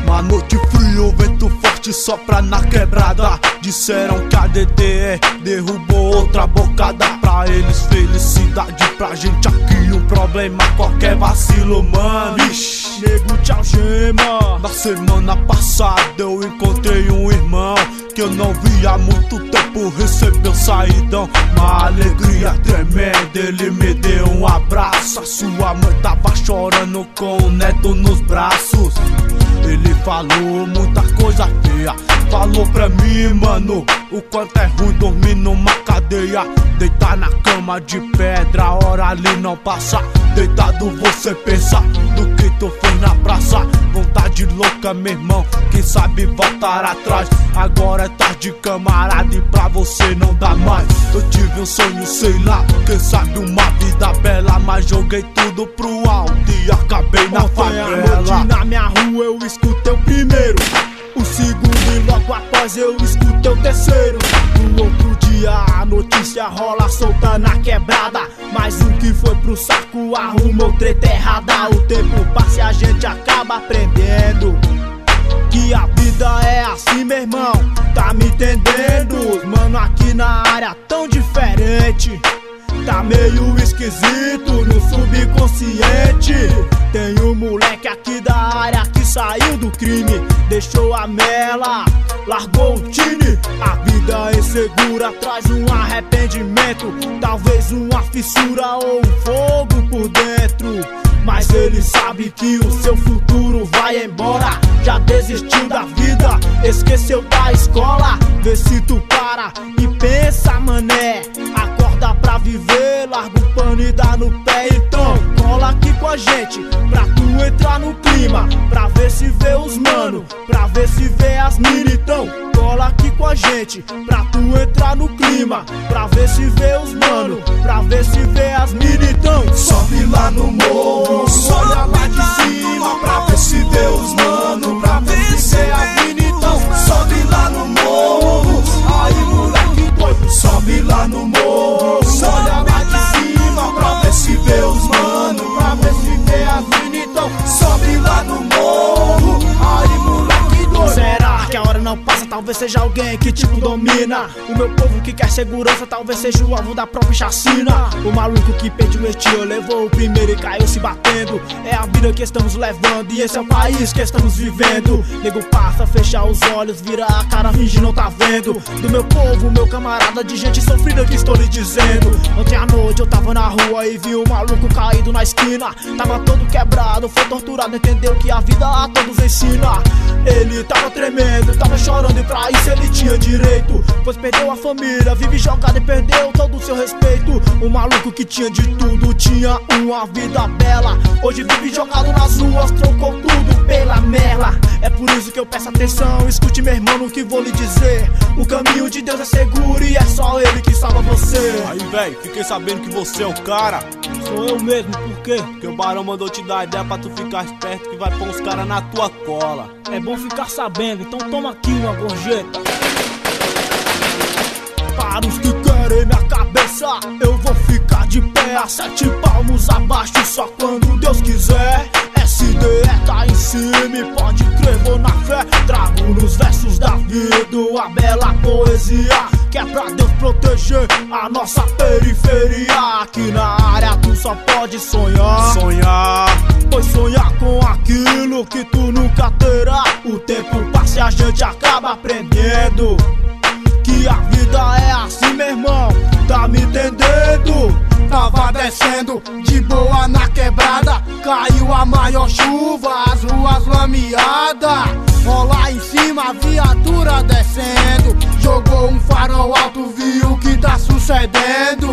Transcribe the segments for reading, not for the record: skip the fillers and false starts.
Uma noite fria, o vento forte sopra na quebrada. Disseram que a DDE derrubou outra bocada. Pra eles felicidade, pra gente aqui um problema. Qualquer vacilo, mano, ixi, nego te algema. Na semana passada eu encontrei um irmão que eu não via há muito tempo, recebeu saidão. Uma alegria tremenda, ele me deu um abraço. A sua mãe tava chorando com o neto nos braços. Ele falou muita coisa feia, falou pra mim, mano, o quanto é ruim dormir numa cadeia. Deitar na cama de pedra, a hora ali não passa. Deitado você pensa do que tu fez na praça. Vontade louca, meu irmão, quem sabe voltar atrás. Agora é tarde, camarada, e pra você não dá mais. Eu tive um sonho, sei lá, quem sabe uma vida bela, mas joguei tudo pro alto e acabei na favela. Ontem na minha rua eu escutei o primeiro, o segundo e logo após eu escutei o terceiro. No outro dia a notícia rola solta na quebrada. Mais um que foi pro saco arrumou treta errada. O tempo passa e a gente acaba aprendendo que a vida é assim, meu irmão, tá me entendendo? Os mano aqui na área tão diferente, tá meio esquisito no subconsciente. Tem um moleque aqui da área que saiu do crime, deixou a mela, largou o time. A vida insegura traz um arrependimento, talvez uma fissura ou um fogo por dentro. Mas ele sabe que o seu futuro vai embora. Já desistiu da vida, esqueceu da escola. Vê se tu para e pensa, mané. Acorda pra viver, larga o pano e dá no pé. Então cola aqui com a gente pra tu entrar no clima, pra ver se vê os mano, pra ver se vê as mina. Então cola aqui com a gente pra tu entrar no clima, pra ver se vê os mano, pra ver se vê as mina. Então sobe lá no morro, olha lá de cima, pra ver se vê os mano, pra ver se vê as mina. Então sobe lá no morro, aí moleque doido. Sobe lá no morro, olha lá de cima, pra ver se vê os mano, pra ver se vê as mina. Então sobe lá no morro, aí moleque doido. Será que a hora não passa? Talvez seja alguém que tipo domina o meu povo que quer segurança, talvez seja o alvo da própria chacina. O maluco que pediu estia levou o primeiro e caiu se batendo. É a vida que estamos levando e esse é o país que estamos vivendo. Nego passa, fecha os olhos, vira a cara, finge não tá vendo. Do meu povo, meu camarada, de gente sofrida que estou lhe dizendo. Ontem à noite eu tava na rua e vi um maluco caído na esquina. Tava todo quebrado, foi torturado, entendeu que a vida a todos ensina. Ele tava tremendo, tava chorando e pra isso ele tinha direito, pois perdeu a família, vive jogado e perdeu todo o seu respeito. Um maluco que tinha de tudo, tinha uma vida bela, hoje vive jogado nas ruas, trocou tudo pela merda. É por isso que eu peço atenção, escute meu irmão no que vou lhe dizer. O caminho de Deus é seguro e é só Ele que salva você. Aí véi, fiquei sabendo que você é o cara. Sou eu mesmo, por quê? Porque o barão mandou te dar ideia pra tu ficar esperto, que vai pôr uns caras na tua cola. É bom ficar sabendo, então toma aqui uma gorjeta. Para os que querem minha cabeça, eu vou ficar de pé a 7 palmos abaixo, só quando Deus quiser. SDE tá em cima e pode crer, vou na fé. Trago nos versos da vida uma bela poesia, que é pra Deus proteger a nossa periferia. Aqui na área tu só pode sonhar, pois sonhar com aquilo que tu nunca terá. O tempo passa e a gente acaba aprendendo que a vida é assim, meu irmão, tá me entendendo? Tava descendo de boa na quebrada, caiu a maior chuva, as ruas lameadas. Ó lá em cima a viatura descendo, jogou um farol alto, viu o que tá sucedendo.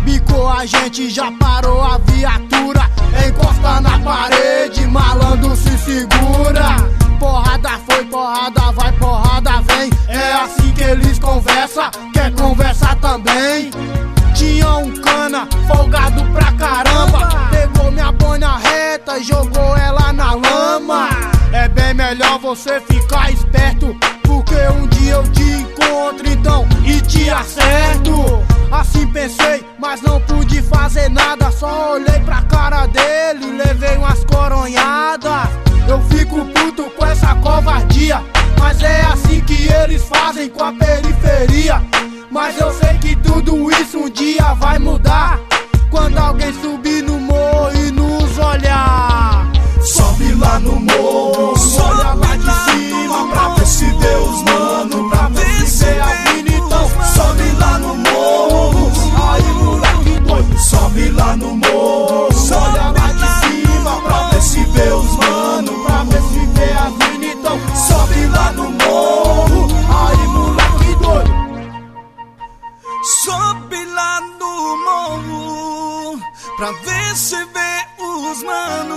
Bicou a gente, já parou a viatura, encosta na parede, malandro se segura. Porrada foi, porrada vai, porrada vem, é assim que eles conversam, quer conversar também. Tinha um cana, folgado pra caramba, pegou minha boina reta e jogou ela na lama. É bem melhor você ficar esperto, porque um dia eu te encontro encontro então e te acerto. Assim pensei, mas não pude fazer nada. Só olhei pra cara dele e levei umas coronhadas. Eu fico puto com essa covardia, mas é assim que eles fazem com a periferia. Mas eu sei que tudo isso um dia vai mudar, quando alguém subir no morro e nos olhar. Sobe lá no morro, olha lá de cima, pra ver se Deus, mano, pra ver se vê a vida. Então sobe lá no morro, aí moleque doido. Sobe lá no morro, olha lá de cima, pra ver se Deus, mano, pra ver se vê a vida. Então sobe lá no morro, aí moleque doido. Sobe lá no morro pra ver se vê os manos.